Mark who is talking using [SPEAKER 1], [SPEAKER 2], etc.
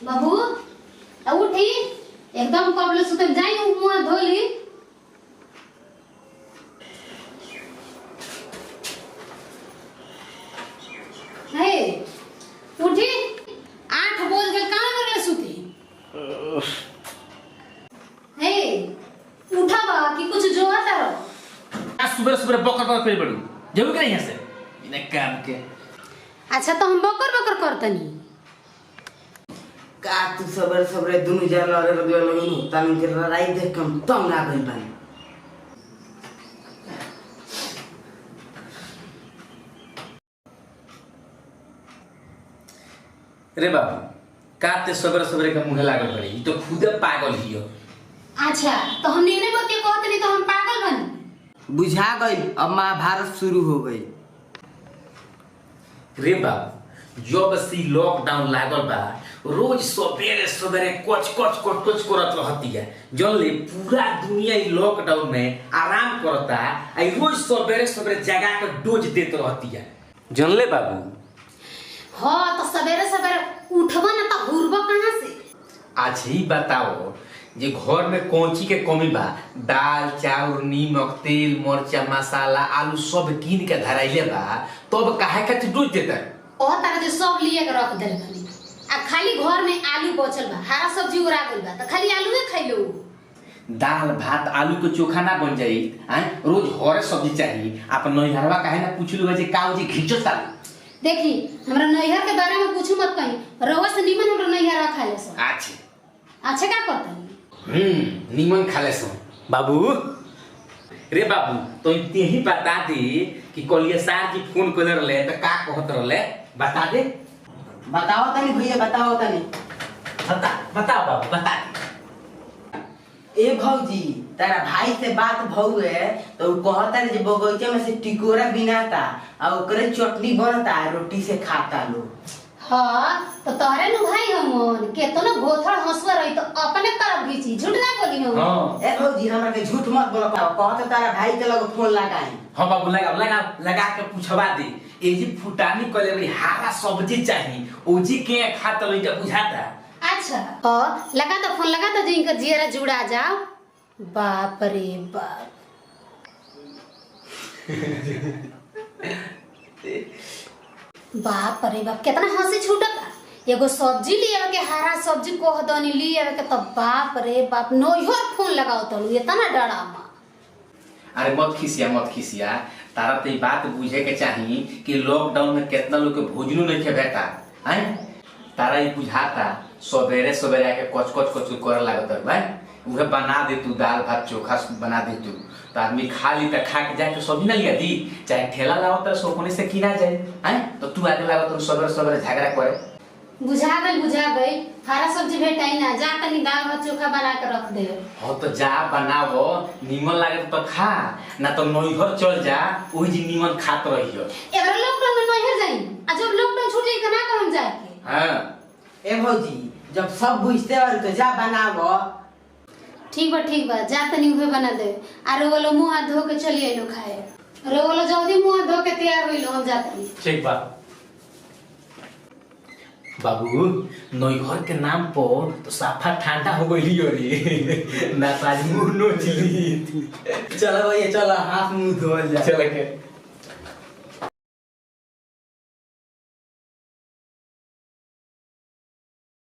[SPEAKER 1] बाबू उठी एकदम कबले सुतम जाई मुंह धोली। हे उठी 8 बज गए कहां करले सुती। हे उठा बा कि कुछ जो आता रहो।
[SPEAKER 2] आज सुबह सुबह बकर बकर करे बड़ू जरूर करे यहां से बिना काम के।
[SPEAKER 1] अच्छा तो हम बकर बकर करतनी
[SPEAKER 3] का तू सबर सबर दुनु जन रे लगलो तान के लड़ाई देख कम तंग आ गई बानी।
[SPEAKER 2] रे बाबू काते सबर सबर के मुंह लागल पड़ी ई तो खुद पागल हियो।
[SPEAKER 1] अच्छा तो हम निर्णय करके कहतनी तो हम पागल बन।
[SPEAKER 3] बुझा गई अब महाभारत शुरू हो गई।
[SPEAKER 2] रे बाबू जब से लॉकडाउन लागल बा रोज सवेरे सवेरे कोच करत रहती है। जल्दी पूरा दुनिया ई लॉकडाउन में आराम करता आई रोज सवेरे सवेरे जगा के डोज देत रहती है। जानले बाबू
[SPEAKER 1] हाँ तो सवेरे सवेरे उठबा ना तो हुरबा कहां से।
[SPEAKER 2] आज ही बताओ जे घर में कौची के कमी बा। दाल चाउर नीमक तेल मरचा मसाला आलू सब कीन के धराइले बा तब काहे खातिर डोज देता।
[SPEAKER 1] ओ तारा जे सब लिए के रख देल बनी आ खाली घर में आलू बचल बा हरा सब्जी उड़ा गइल बा त खाली आलूए खइलो।
[SPEAKER 2] दाल भात आलू के चोखा ना बन जाई हैं रोज हरे सब्जी चाहिए। अपन नैहरवा काहे ना पूछलु जे काऊ जी खिचता।
[SPEAKER 1] देखी हमरा नैहर के बारे में कुछ मत कही रवा से निमन हमरा नैहर खा ले सो। अच्छा का करतनी
[SPEAKER 2] निमन खा ले सो बाबू। रे बाबू तो इतने ही बता दे कि कलिया सार की फोन कर रहले त का कहत रहले बता दे।
[SPEAKER 3] बताओ तनी भैया बताओ तनी।
[SPEAKER 2] बताओ बाबू बता दे।
[SPEAKER 3] ए भौजी तारा भाई से बात भौए तो कहता जे बगीचे में से टिकोरा बिनाता और ओकरे चटनी बनता रोटी से खाता लो।
[SPEAKER 1] हां तो तोरे नु भाई हमन केतना गोथड़ हंसवा रही तो अपने तरफ घीची झूठ ना बोली हम।
[SPEAKER 3] हां ए भौजी हमरा के झूठ मत बोलो कहत तारा भाई के लगे फोन लगाई।
[SPEAKER 2] हां बाबू लगा के पूछवा दे ए जी फुटानी कले बड़ी हरा सब्जी चाहिए ओजी के खात लई जा बुझाता।
[SPEAKER 1] अच्छा लगा तो फोन लगा तो जिनका जियरा जुड़ा जाओ। बाप रे बाप बाप रे बाप कितना हंसी छूटता। एगो सब्जी लिए के हरा सब्जी कह दनी लिए के तो बाप रे बाप नोहर फोन लगाओ तो इतना डरामा।
[SPEAKER 2] अरे मत खिसिया तारा तो बात बुझे के चाहिए कि लॉकडाउन में कितना लोग के भोजनो नहीं के भेटा हैं। तारा ही बुझाता सवेरे सवेरे आके कच करे लागत भाई उहे बना दे तू दाल भात चोखा बना दे तू तो आदमी खा ली त खा के जाके सब्जी ना लिया दी चाहे ठेला लाओ तो सोपने से किना जाए हैं तो तू आके लागत तो सवेरे सवेरे झगड़ा करे।
[SPEAKER 1] बुझा गई हरा सब्जी भेटाई ना जा तनी दाल भात चोखा बना के रख दे।
[SPEAKER 2] हां तो जा बनाओ निमन लागे तो खा ना तो नैहर चल जा ओही जी निमन खात रहियो।
[SPEAKER 1] एबार लॉकडाउन में नैहर जाई आ जब लॉकडाउन छूट जाई त ना करम जाए के।
[SPEAKER 2] हां
[SPEAKER 3] ए भौजी जब सब बुझते और तो जा बनावो।
[SPEAKER 1] ठीक बा जा तनी उहे बना दे आरो वाला मुंह हाथ धो के चली आइलो खाए रो वाला जल्दी मुंह हाथ धो के तैयार होइलो हम जातनी।
[SPEAKER 2] ठीक बा बाबू नैहर के नाम पर तो साफा ठंडा हो गई रे ना ताज मुंह नो चिली।
[SPEAKER 3] चलो भैया चलो हाथ मुंह धो जा।
[SPEAKER 2] चल के